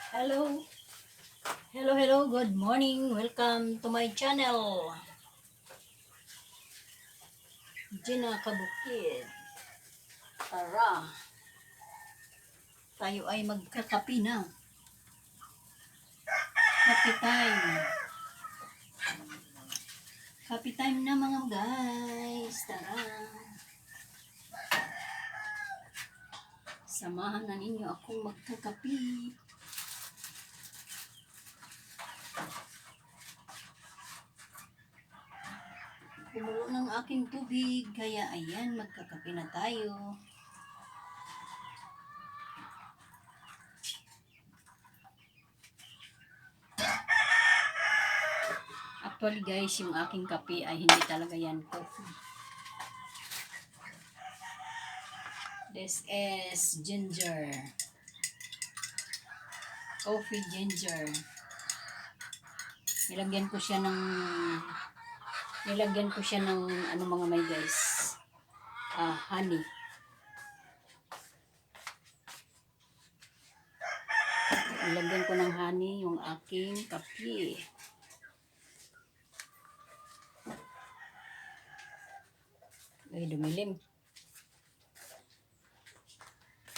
Hello, hello, good morning. Welcome to my channel. Gina Kabukid. Tara, tayo ay magkakapi na. Happy time. Happy time na mga guys. Tara. Samahan na ninyo akong magkakapi. Kumulo ng aking tubig. Kaya ayan, magkakapi na tayo. Actually guys, yung aking kape ay hindi talaga yan coffee. This is ginger. Coffee ginger. Nilagyan ko siya ng ano mga may guys. Honey. Nilagyan ko ng honey yung aking kape. Ay, dumilim.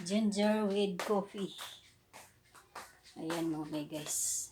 Ginger with coffee. Ayan mga may guys.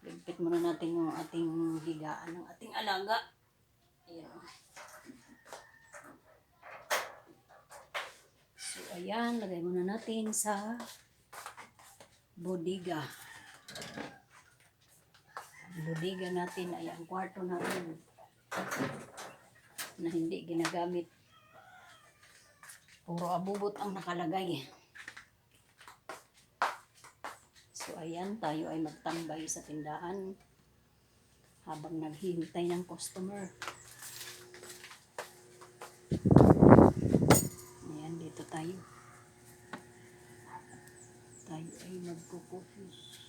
Ligpit muna natin yung ating higaan ng ating alaga. Ayan. So ayan, lagay muna natin sa bodega. Bodega natin ay ang kwarto natin na hindi ginagamit. Puro abubot ang nakalagay. So ayan, tayo ay magtambay sa tindahan habang naghihintay ng customer. Ayan, dito tayo. Tayo ay magpo-coffee.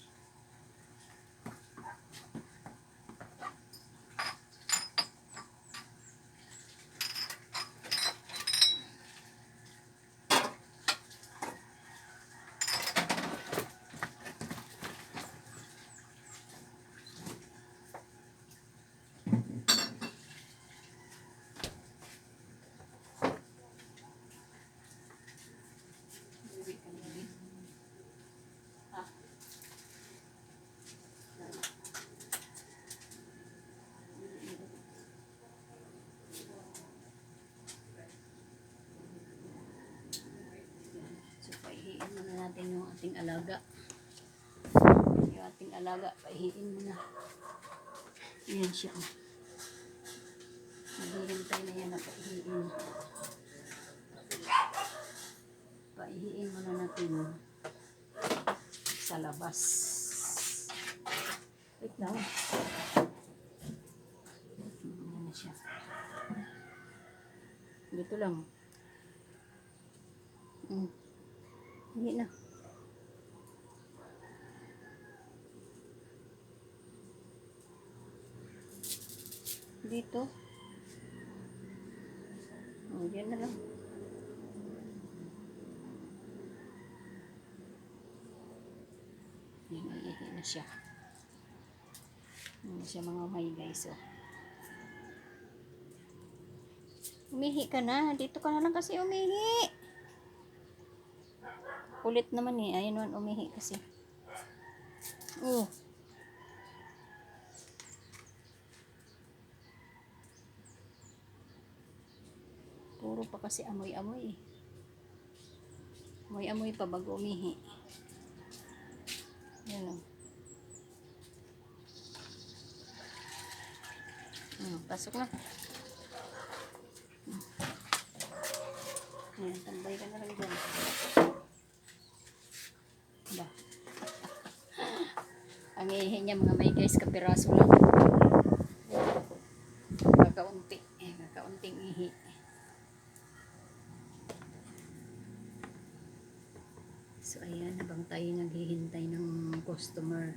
Natin yung ating alaga. Yung ating alaga, paihiin mo na. Ayan siya. Naghihintay na yan na paihiin. Paihiin mo na natin sa labas. Wait lang. Ayan na siya. Dito lang. Hindi na. Dito. Yan na lang. Yan, iihi na siya. Yan siya mga may guys. Umihi ka na. Dito ka na lang kasi umihi. Kulit naman eh. Ayun naman umihi kasi. Puro pa kasi amoy-amoy eh. Amoy-amoy pa bago umihi. Yan o. Pasok na. Ayan, tambay ka na lang dyan. Ba. Ang ihi niya mga may guys, kapiraso lang. Kakaunti. Kakaunting ihi. So ayan, habang tayo naghihintay ng customer.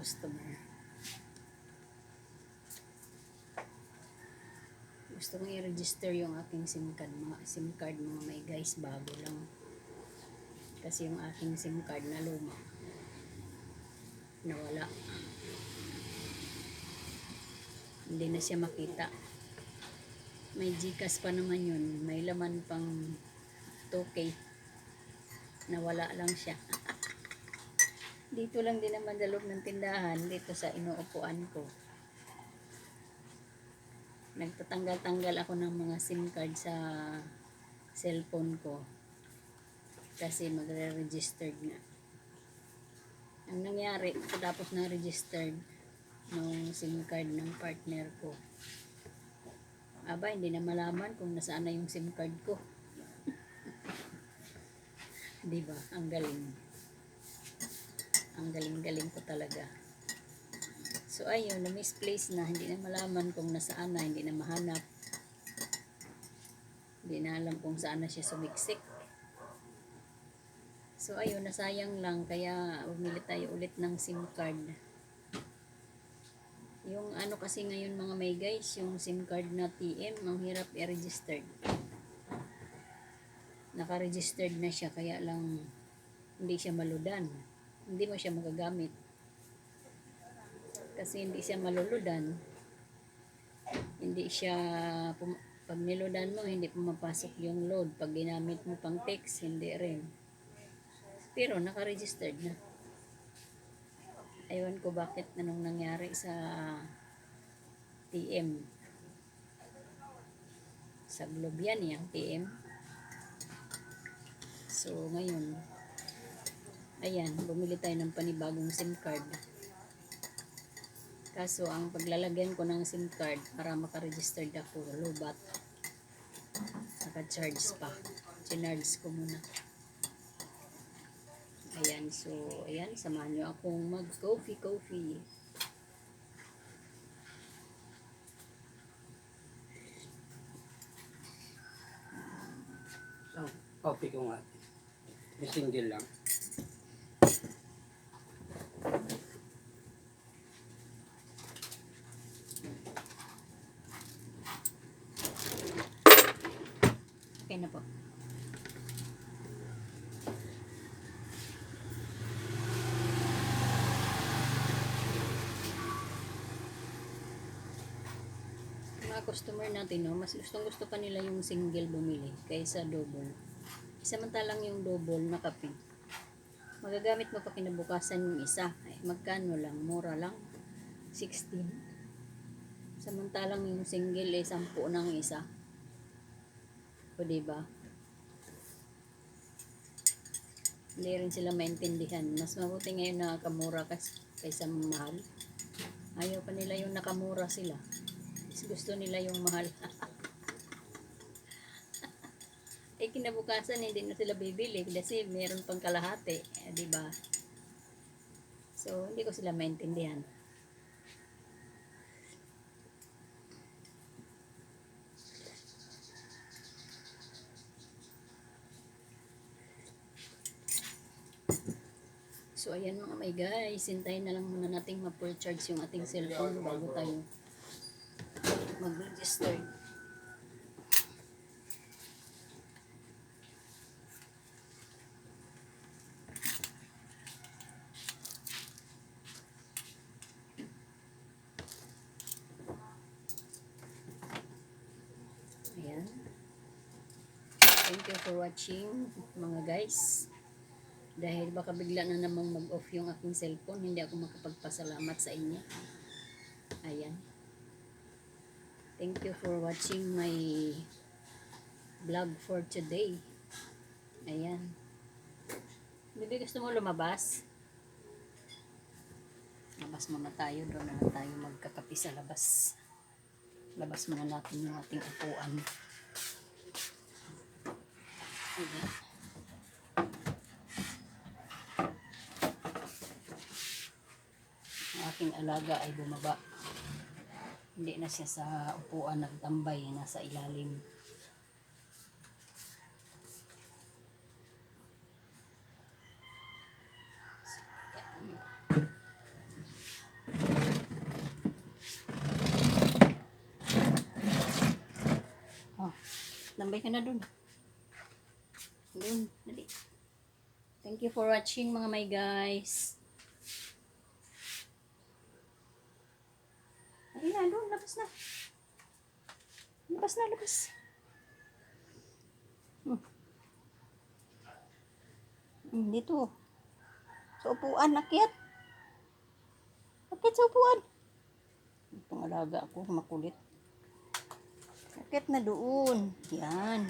customer. Gusto kong i-register yung aking SIM card, mga may guys, bago lang. Kasi yung aking SIM card na luma, nawala. Hindi na siya makita. May GCash pa naman yun, may laman pang 2K. Nawala lang siya. Dito lang din naman sa loob ng tindahan, dito sa inuupuan ko. Nagtatanggal-tanggal ako ng mga SIM card sa cellphone ko kasi magre-registered na. Ang nangyari, tapos na registered ng SIM card ng partner ko, aba, hindi na malaman kung nasaan na yung SIM card ko. Diba? Ang galing. Ang galing-galing ko talaga. So ayun, na-misplace na, hindi na malaman kung nasaan na, hindi na mahanap. Hindi na alam kung saan na siya sumiksik. So ayun, nasayang lang, kaya bumili tayo ulit ng SIM card. Yung ano kasi ngayon mga may guys, yung SIM card na TM, ang hirap i-registered. Naka-registered na siya, kaya lang hindi siya maludan. Hindi mo siya magagamit. Kasi hindi siya maluludan, hindi siya, pag niludan mo, hindi pumapasok yung load. Pag ginamit mo pang text, hindi rin. Pero naka-registered na. Aywan ko bakit anong nangyari sa TM. Sa Globe yan yung TM. So ngayon, ayan, bumili tayo ng panibagong SIM card. Kaso, ang paglalagyan ko ng SIM card para makaregistered ako, lobat. Naka-charge pa. Chinarge ko muna. Ayan, so, ayan, samahan nyo akong mag-coffee. So, coffee ko nga. May single lang. Okay na po. Mga customer natin, no, mas gusto pa nila yung single bumili kaysa double. Samantalang yung double na kape, magagamit mo pa kinabukasan yung isa. Ay, magkano lang? Mura lang. 16. Samantalang yung single ay 10 ng isa. O diba? Hindi rin sila maintindihan. Mas mabuti ngayon na nakamura kaysa mahal. Ayaw pa nila yung nakamura sila. Gusto nila yung mahal. Eh kinabukasan hindi na sila bibili kasi meron pang kalahati, di ba? So hindi ko sila maintindihan. So ayan mga may guys, hintayin na lang muna nating ma-charge yung ating cellphone bago tayo mag-register. Ayan. Thank you for watching mga guys. Dahil baka bigla na namang mag-off yung aking cellphone, hindi ako makapagpasalamat sa inyo. Ayan. Thank you for watching my vlog for today. Ayan. Bibi, gusto mo lumabas? Labas muna tayo. Doon na tayo magkakapi sa labas. Labas muna natin yung ating upuan. Ayan. Ang aking alaga ay bumaba. Hindi na siya sa upuan nagtambay, nasa ilalim. Tambay ka na dun. Dun, dali. Thank you for watching mga my guys. Ayun na, dun, labas na. Labas na, labas. Dito. Sa upuan, akyat. Akyat sa upuan. Itong alaga ako, makulit. Akyat na doon. Yan.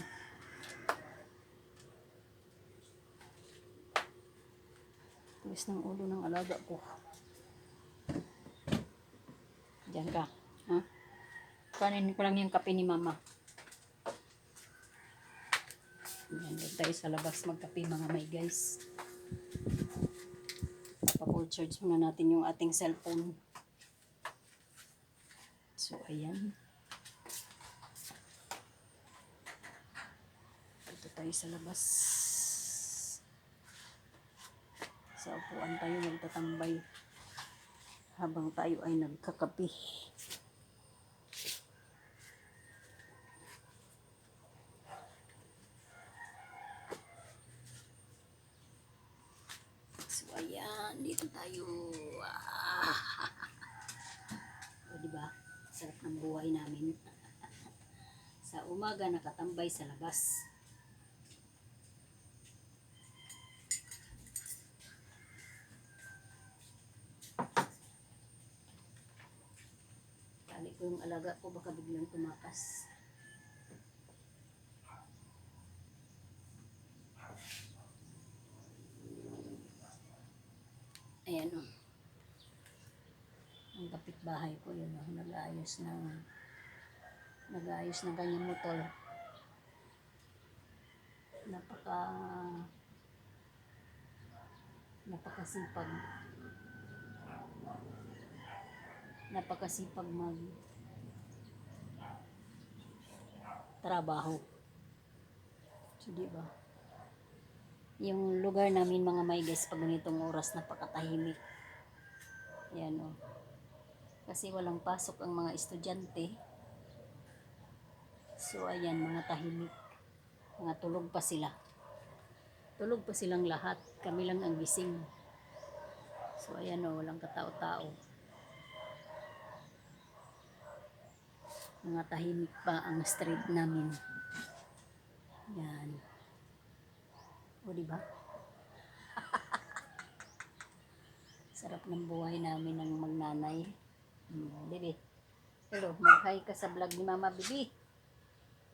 Tulis ng ulo ng alaga ko. Diyan ka. Ha? Kanin ko lang yung kape ni mama. Yan, doon tayo sa labas magkape mga may guys. Pa-full charge muna natin yung ating cellphone. So, ayan. Dito tayo sa labas. Sa upuan tayo magtatambay habang tayo ay nagkakape. So, ayan. Dito tayo. O, diba? Sarap ng buhay namin. Sa umaga, nakatambay sa labas. Kali ko yung alaga ko, baka biglang tumakas. Ayan o. Ang kapitbahay ko yun o. Nag-aayos ng kanyang motor. Napakasipag. Napakasipag mag trabaho. So, diba? Yung lugar namin mga may guys, pag ganitong oras napakatahimik. Ayan o. Kasi walang pasok ang mga estudyante. So, ayan, mga tahimik. Mga tulog pa sila. Tulog pa silang lahat. Kami lang ang gising. So, ayan o, walang katao-tao. Mga tahimik pa ang street namin. Yan. O, diba? Sarap ng buhay namin ng magnanay. Bibi. Hello, mag-hi ka sa vlog ni Mama Bibi.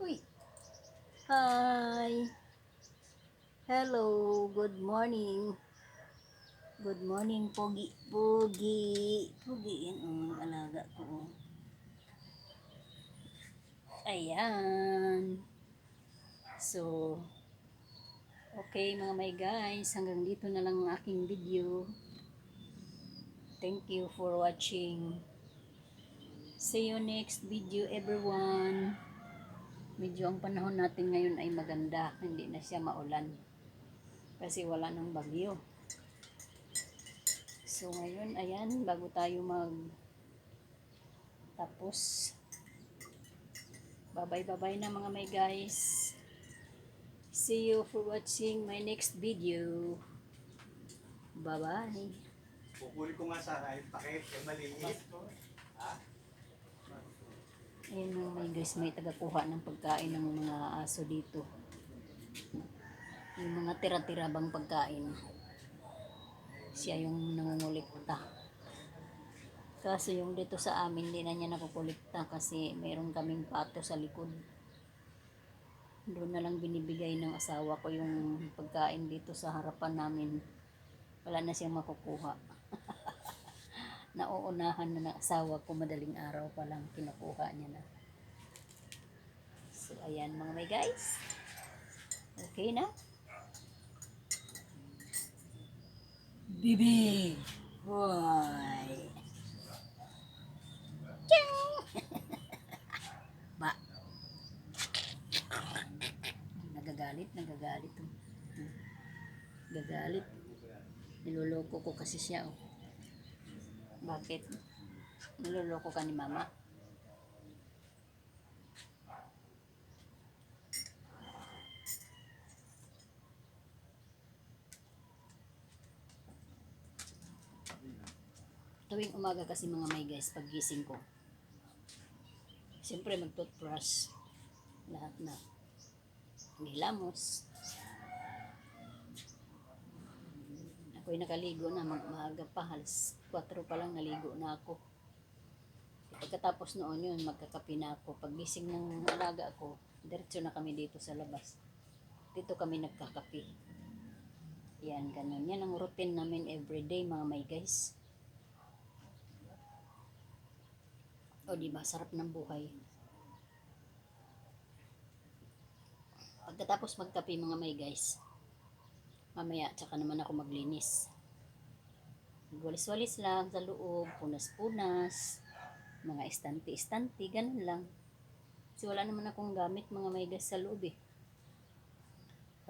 Uy. Hi. Hello, good morning. Good morning, Pogi. Pogi. Pogi, yan ang alaga ko. Ayan. So, okay mga my guys, hanggang dito na lang ang aking video. Thank you for watching. See you next video everyone. Medyo ang panahon natin ngayon ay maganda, hindi na siya maulan. Kasi wala nang bagyo. So ngayon, ayan, bago tayo tapos. Bye-bye na mga my guys. See you for watching my next video. Bye-bye. Pupuli ko nga sana yung takip, yung maliit. Ha? Ayun mga my guys, may tagakuha ng pagkain ng mga aso dito. Yung mga tira-tira bang pagkain. Siya yung nangungulikta. Kaso yung dito sa amin, hindi na niya nakukulikta kasi meron kaming pato sa likod. Doon na lang binibigay ng asawa ko yung pagkain dito sa harapan namin. Wala na siyang makukuha. Nauunahan na ng asawa ko, madaling araw pa lang kinukuha niya na. So ayan mga may guys. Okay na? Bibi! Hoy! Ba? Nagagalit. Gagalit. Niloloko ko kasi siya. Oh. Bakit? Niloloko ka ni mama? Tuwing umaga kasi mga may guys, paggising ko, siyempre mag-toothbrush. Lahat na. Nilamos. Ako'y nakaligo na, maaga pa, halos 4 pa lang naligo na ako. Pagkatapos noon yun, magkakape na ako. Paggising ng alaga ko, diretso na kami dito sa labas. Dito kami nagkakape. Yan, ganun. Yan ang routine namin everyday mga may guys. O diba, sarap ng buhay. Pagkatapos magkape mga may guys, mamaya tsaka naman ako maglinis. Walis-walis lang sa loob, punas-punas, mga istante-istante, ganun lang. Kasi wala naman akong gamit mga may guys sa loob eh.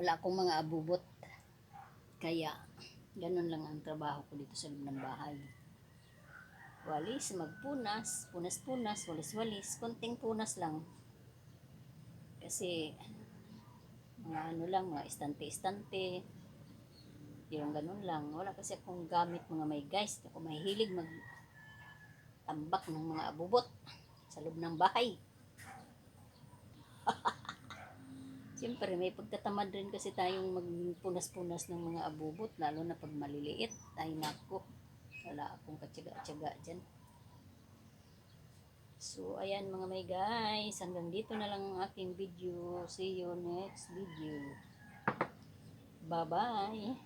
Wala akong mga abubot. Kaya, ganun lang ang trabaho ko dito sa loob ng bahay. Walis, magpunas, punas-punas, walis-walis, konting punas lang. Kasi, mga ano lang, mga istante-istante, yung ganun lang. Wala kasi akong gamit mga may guys. Ako mahilig magtambak ng mga abubot sa loob ng bahay. Siyempre, may pagtatamad rin kasi tayong magpunas-punas ng mga abubot, lalo na pag maliliit. Ay nako, wala akong katyaga-tyaga dyan. So, ayan mga may guys, hanggang dito na lang ang aking video. See you next video. Bye-bye.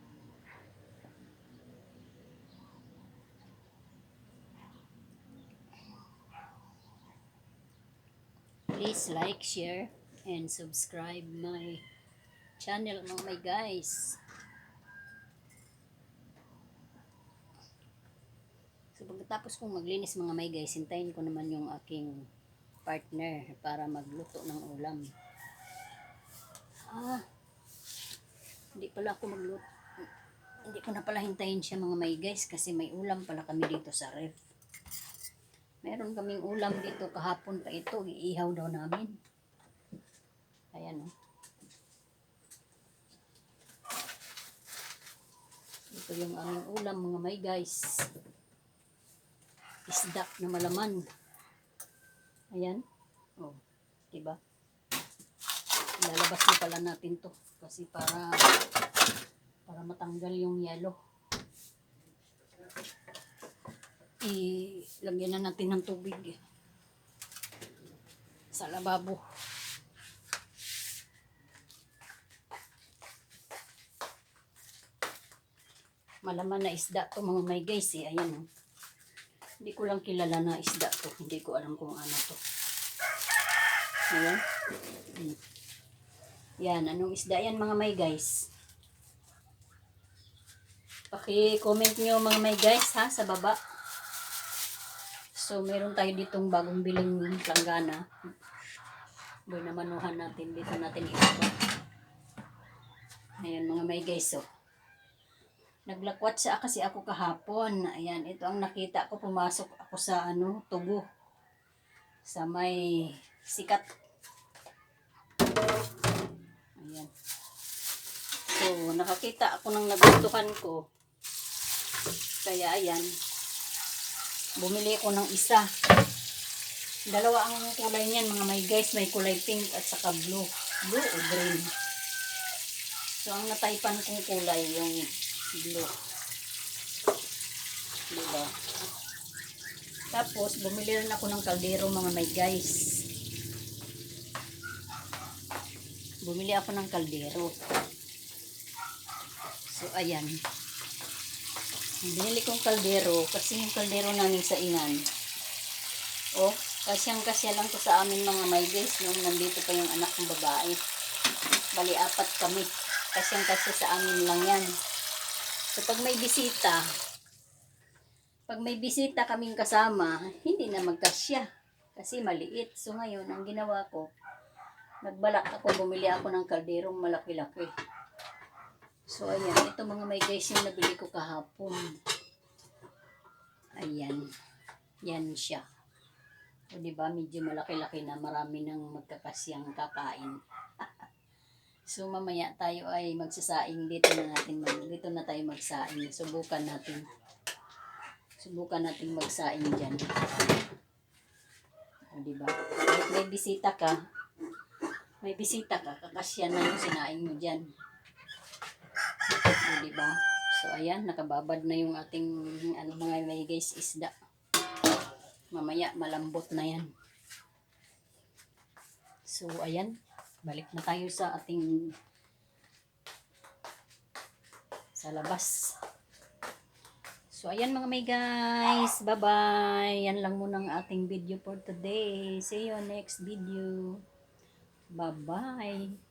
Please like, share, and subscribe my channel mga may guys. So pagkatapos kong maglinis mga may guys, hintayin ko naman yung aking partner para magluto ng ulam. Hindi pala ako magluto. Hindi ko na pala hintayin siya mga may guys kasi may ulam pala kami dito sa ref. Meron kaming ulam dito kahapon pa ito, iihaw daw namin. Ayan o. Ito yung aming ulam mga may guys. Isda na malaman. Ayan. Oh, diba? Ilalabas na pala natin to kasi para matanggal yung yellow. Ilagyan na natin ng tubig sa lababo. Malaman na isda to mga may guys eh. Ayan o. Hindi ko lang kilala na isda to. Hindi ko alam kung ano to. Ayan. Yan. Anong isda yan mga may guys? Paki-comment nyo mga may guys ha sa baba. So meron tayo ditong bagong biling planggana. Boy na manuhan natin. Dito natin ibaba. Ayan mga may guys oh. Naglakwat siya kasi ako kahapon. Ayan, ito ang nakita ko. Pumasok ako sa tubo. Sa may sikat. Ayan. So, nakakita ako ng nagustuhan ko. Kaya ayan. Bumili ko ng isa. Dalawa ang kulay niyan mga may guys. May kulay pink at saka blue. Blue o green. So, ang nataypan kong kulay yung blue. Diba? Tapos, bumili rin ako ng kaldero mga may guys. Bumili ako ng kaldero. So, ayan. Binili kong kaldero kasi yung kaldero namin sa ingan. Oh, kasyang-kasya lang to sa amin mga may guys nung nandito pa yung anak kong babae. Bali, 4 kami. Kasyang-kasya sa amin lang yan. So, pag may bisita kaming kasama, hindi na magkasya. Kasi maliit. So, ngayon, ang ginawa ko, nagbalak ako, bumili ako ng kalderong malaki-laki. So, ayan. Ito mga may guys yung nabili ko kahapon. Ayan. Yan siya. O, diba? Medyo malaki-laki na. Marami nang magkakasyang kakain. So mamaya tayo ay magsasaing dito na tayo magsaing. Subukan natin. Subukan natin magsaing dyan. O, diba? Kahit may bisita ka, kakasya na yung sinaing mo dyan. O, diba? So, ayan, nakababad na yung ating, mga may guys, isda. Mamaya, malambot na yan. So, ayan, balik na tayo sa ating, sa labas. So, ayan mga may guys. Bye-bye. Yan lang muna ang ating video for today. See you next video. Bye-bye.